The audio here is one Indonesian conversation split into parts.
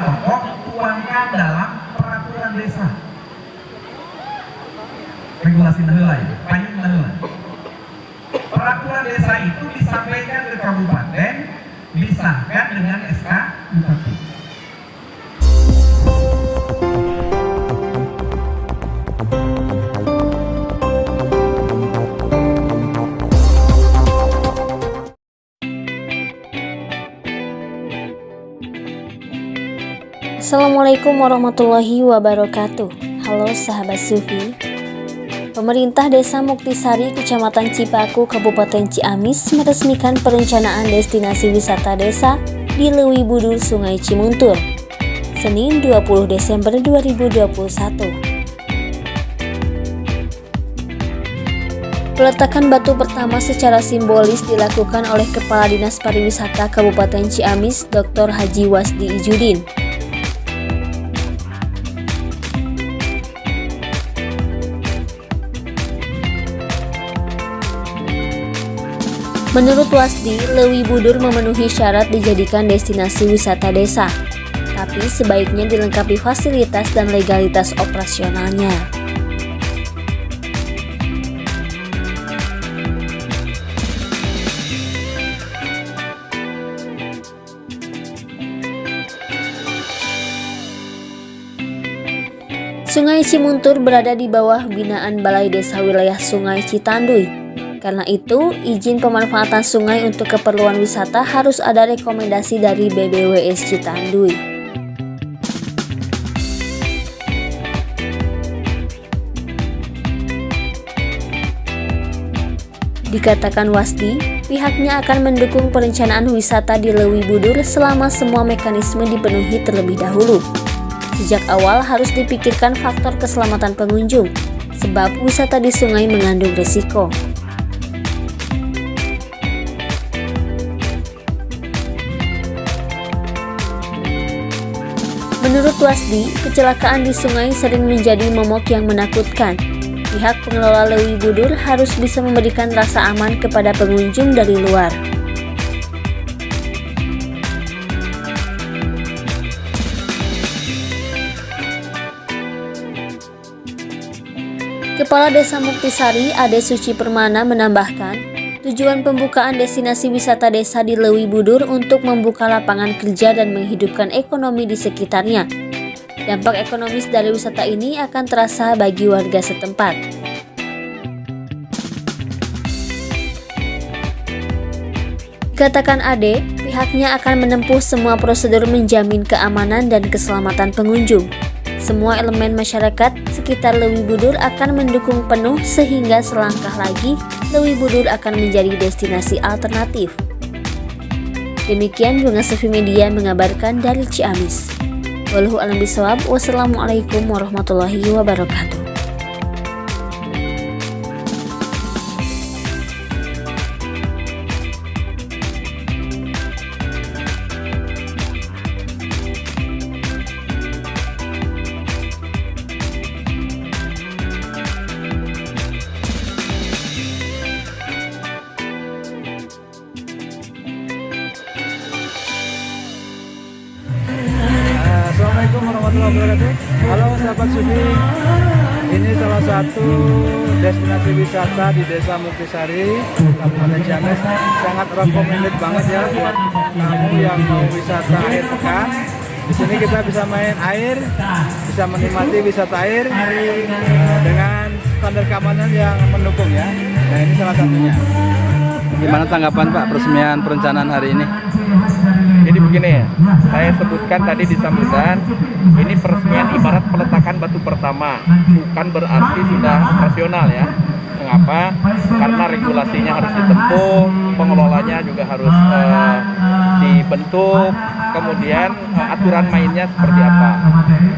pokok tuangkan dalam peraturan desa. Regulasi nilai, payung nilai. Peraturan desa itu disampaikan ke kabupaten, disahkan dengan SK Bupati. Assalamualaikum warahmatullahi wabarakatuh. Halo sahabat Sufi. Pemerintah Desa Muktisari, Kecamatan Cipaku, Kabupaten Ciamis meresmikan perencanaan destinasi wisata desa di Leuwi Budur, Sungai Cimuntur, Senin 20 Desember 2021. Peletakan batu pertama secara simbolis dilakukan oleh Kepala Dinas Pariwisata Kabupaten Ciamis, Dr. Haji Wasdi Ijudin. Menurut Wasdi, Leuwi Budur memenuhi syarat dijadikan destinasi wisata desa, tapi sebaiknya dilengkapi fasilitas dan legalitas operasionalnya. Sungai Cimuntur berada di bawah binaan Balai Desa Wilayah Sungai Citanduy. Karena itu, izin pemanfaatan sungai untuk keperluan wisata harus ada rekomendasi dari BBWS Citanduy. Dikatakan Wasdi, pihaknya akan mendukung perencanaan wisata di Leuwi Budur selama semua mekanisme dipenuhi terlebih dahulu. Sejak awal harus dipikirkan faktor keselamatan pengunjung, sebab wisata di sungai mengandung risiko. Menurut Wasdi, kecelakaan di sungai sering menjadi momok yang menakutkan. Pihak pengelola Leuwi Budur harus bisa memberikan rasa aman kepada pengunjung dari luar. Kepala Desa Muktisari, Ade Suci Permana, menambahkan, tujuan pembukaan destinasi wisata desa di Leuwi Budur untuk membuka lapangan kerja dan menghidupkan ekonomi di sekitarnya. Dampak ekonomis dari wisata ini akan terasa bagi warga setempat. Katakan Ade, pihaknya akan menempuh semua prosedur menjamin keamanan dan keselamatan pengunjung. Semua elemen masyarakat sekitar Leuwi Budur akan mendukung penuh sehingga selangkah lagi Leuwi Budur akan menjadi destinasi alternatif. Demikian Bunga Sufi Media mengabarkan dari Ciamis. Wallahu a'lam bishawab. Wassalamualaikum warahmatullahi wabarakatuh. Assalamualaikum warahmatullahi wabarakatuh. Halo sahabat Sufi, ini salah satu destinasi wisata di Desa Muktisari, Kabupaten Ciamis. Sangat recommended banget ya buat kamu yang mau wisata akhir pekan. Di sini kita bisa main air, bisa menikmati wisata air dengan standar keamanan yang mendukung ya. Nah ini salah satunya. Gimana tanggapan Pak peresmian perencanaan hari ini? Jadi begini ya, saya sebutkan tadi di sambutan, ini peresmian ibarat peletakan batu pertama, bukan berarti sudah operasional ya. Mengapa? Karena regulasinya harus ditempuh, pengelolanya juga harus dibentuk, kemudian aturan mainnya seperti apa.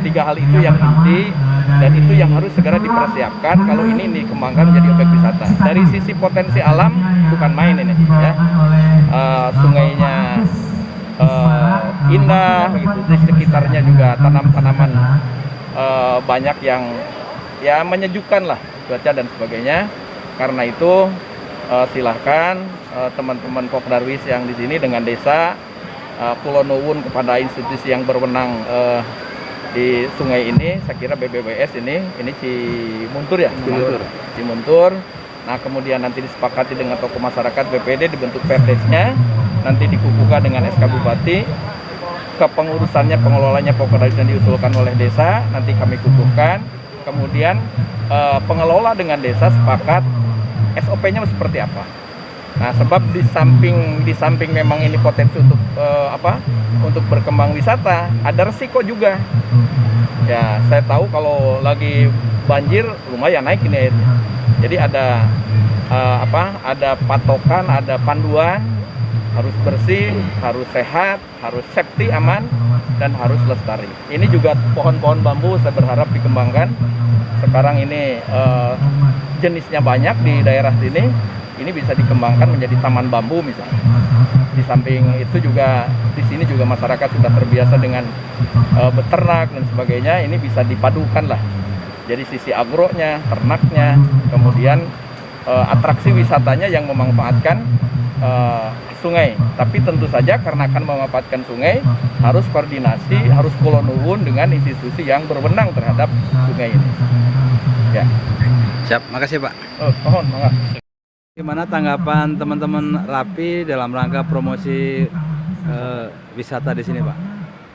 3 hal itu yang inti dan itu yang harus segera dipersiapkan kalau ini dikembangkan menjadi objek wisata. Dari sisi potensi alam bukan main ini ya, sungainya indah gitu, di sekitarnya juga tanam-tanaman banyak yang ya menyejukkan lah, cuaca dan sebagainya. Karena itu silahkan teman-teman Pok Darwis yang di sini dengan desa Pulau Nuwun kepada institusi yang berwenang di sungai ini. Saya kira BBWS ini Cimuntur ya? Cimuntur. Nah, kemudian nanti disepakati dengan tokoh masyarakat, BPD dibentuk Perdesnya, nanti dikukuhkan dengan SK Bupati. Kepengurusannya, pengelolanya pokok yang diusulkan oleh desa, nanti kami kukuhkan. Kemudian pengelola dengan desa sepakat SOP-nya seperti apa. Nah, sebab di samping memang ini potensi untuk untuk berkembang wisata, ada resiko juga. Ya, saya tahu kalau lagi banjir lumayan naik ini airnya. Jadi ada ada patokan, ada panduan, harus bersih, harus sehat, harus safety, aman, dan harus lestari. Ini juga pohon-pohon bambu saya berharap dikembangkan. Sekarang ini jenisnya banyak di daerah sini. Ini bisa dikembangkan menjadi taman bambu misalnya. Di samping itu juga di sini juga masyarakat sudah terbiasa dengan beternak dan sebagainya. Ini bisa dipadukan lah. Jadi sisi agronya, ternaknya, kemudian atraksi wisatanya yang memanfaatkan sungai. Tapi tentu saja karena akan memanfaatkan sungai, harus koordinasi, harus Pulau Nuwun dengan institusi yang berwenang terhadap sungai ini. Ya. Siap, makasih Pak. Mohon, mangga. Gimana tanggapan teman-teman Rapi dalam rangka promosi wisata di sini, Pak?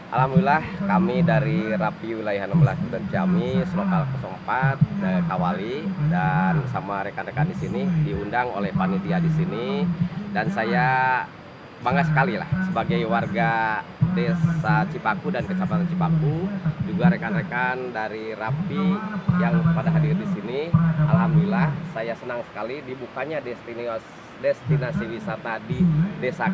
Alhamdulillah kami dari Rapi wilayah 16 dan Ciamis lokal 04 Kawali dan sama rekan-rekan di sini diundang oleh panitia di sini, dan saya bangga sekali lah sebagai warga Desa Cipaku dan Kecamatan Cipaku, juga rekan-rekan dari Rapi yang pada hadir di sini. Alhamdulillah saya senang sekali dibukanya destinasi wisata di Desa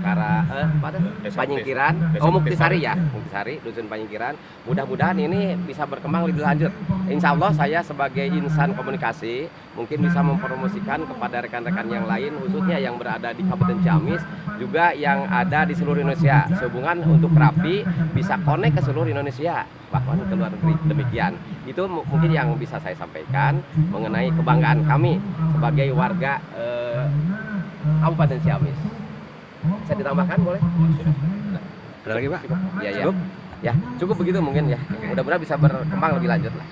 Panyingkiran, Muktisari ya, Muktisari, Dusun Panyingkiran. Mudah-mudahan ini bisa berkembang lebih lanjut. Insya Allah saya sebagai insan komunikasi mungkin bisa mempromosikan kepada rekan-rekan yang lain, khususnya yang berada di Kabupaten Ciamis, juga yang ada di seluruh Indonesia. Sehubungan untuk Rapi bisa connect ke seluruh Indonesia, bahkan ke luar negeri. Demikian. Itu mungkin yang bisa saya sampaikan mengenai kebanggaan kami sebagai warga Kabupaten Ciamis. Bisa ditambahkan boleh? Ada lagi Pak? Ya, ya. Ya, cukup begitu mungkin ya. Mudah-mudahan bisa berkembang lebih lanjut lah.